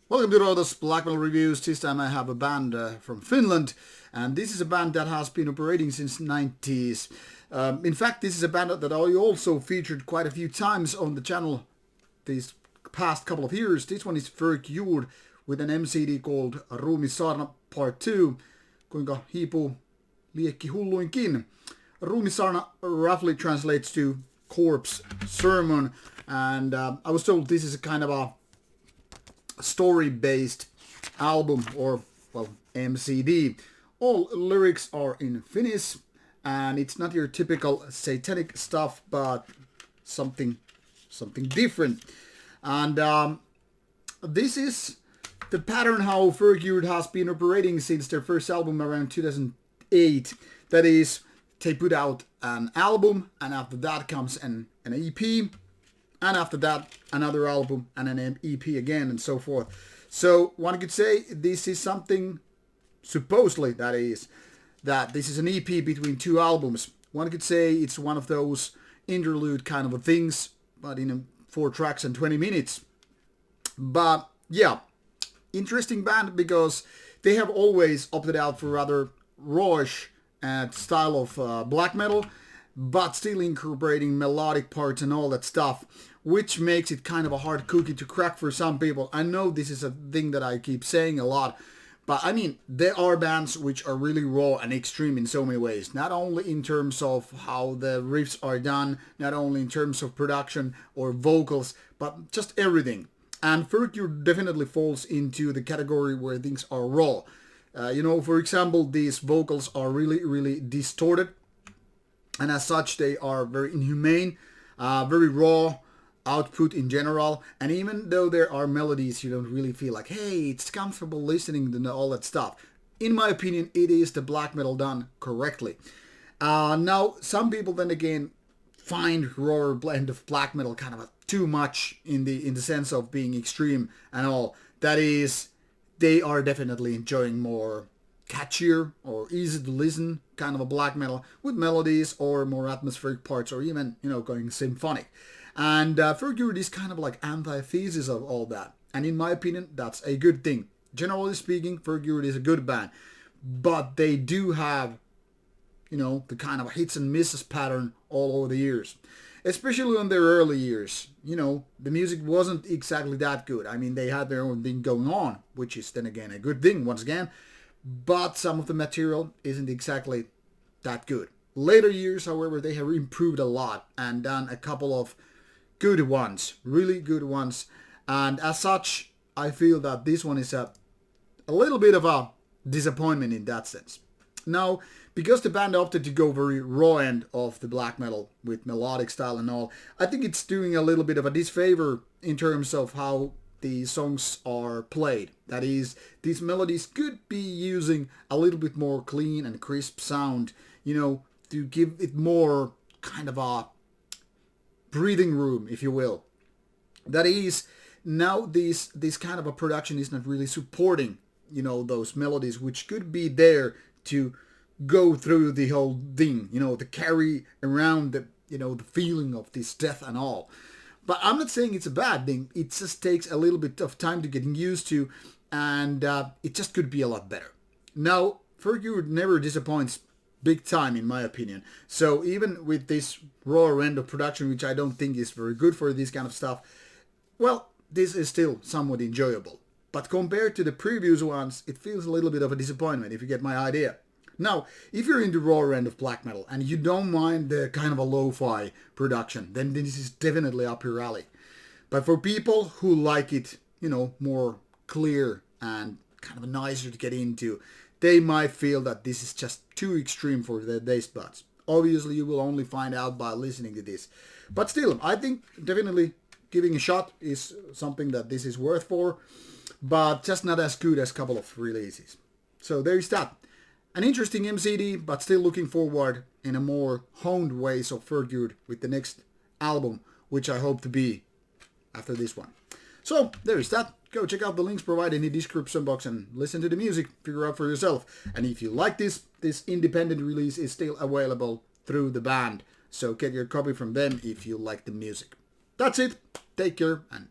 Welcome to Rauta's Black Metal Reviews. This time I have a band from Finland, and this is a band that has been operating since 90s. In fact, this is a band that I also featured quite a few times on the channel these past couple of years. This one is Förgjord with an MCD called Ruumissaarna Part 2. Kuinka hiipuu liekki hulluinkin. Ruumissaarna roughly translates to corpse sermon, and I was told this is a kind of a story-based album, or well, MCD. All lyrics are in Finnish, and it's not your typical satanic stuff, but something different. And this is the pattern how Förgjord has been operating since their first album around 2008. That is, they put out an album, and after that comes an EP, and after that another album and an EP again, and so forth. So one could say this is something, supposedly that this is an EP between two albums. One could say it's one of those interlude kind of a things, but in 4 tracks and 20 minutes. But yeah, interesting band because they have always opted out for rather rawish style of black metal, but still incorporating melodic parts and all that stuff, which makes it kind of a hard cookie to crack for some people. I know this is a thing that I keep saying a lot, but I mean, there are bands which are really raw and extreme in so many ways, not only in terms of how the riffs are done, not only in terms of production or vocals, but just everything. And Förgjord definitely falls into the category where things are raw. For example, these vocals are really distorted, and as such they are very inhumane, very raw output in general. And even though there are melodies, you don't really feel like, hey, it's comfortable listening to all that stuff. In my opinion, it is the black metal done correctly. Now, some people then again find raw blend of black metal kind of too much in the sense of being extreme and all. That is, they are definitely enjoying more catchier or easy to listen kind of a black metal with melodies or more atmospheric parts, or even going symphonic. And Förgjord is kind of like antithesis of all that, and in my opinion that's a good thing. Generally speaking, Förgjord is a good band, but they do have the kind of hits and misses pattern all over the years, especially in their early years. The music wasn't exactly that good. I mean, they had their own thing going on, which is then again a good thing once again, but some of the material isn't exactly that good. Later years, however, they have improved a lot and done a couple of good ones, really good ones. And as such, I feel that this one is a little bit of a disappointment in that sense. Now, because the band opted to go very raw end of the black metal with melodic style and all, I think it's doing a little bit of a disfavor in terms of how the songs are played. That is, these melodies could be using a little bit more clean and crisp sound, to give it more kind of a breathing room, if you will. That is, now this kind of a production is not really supporting, those melodies which could be there to go through the whole thing, to carry around the, the feeling of this death and all. But I'm not saying it's a bad thing. It just takes a little bit of time to getting used to, and it just could be a lot better. Now, Förgjord never disappoints big time, in my opinion. So even with this raw end of production, which I don't think is very good for this kind of stuff, well, this is still somewhat enjoyable. But compared to the previous ones, it feels a little bit of a disappointment, if you get my idea. Now, if you're into raw end of black metal and you don't mind the kind of a lo-fi production, then this is definitely up your alley. But for people who like it, more clear and kind of nicer to get into, they might feel that this is just too extreme for their taste buds. Obviously, you will only find out by listening to this. But still, I think definitely giving a shot is something that this is worth for, but just not as good as a couple of releases. So there is that. An interesting MCD, but still looking forward in a more honed ways of Förgjord with the next album, which I hope to be after this one. So there is that. Go check out the links provided in the description box and listen to the music, figure out for yourself. And if you like this independent release is still available through the band. So get your copy from them if you like the music. That's it. Take care and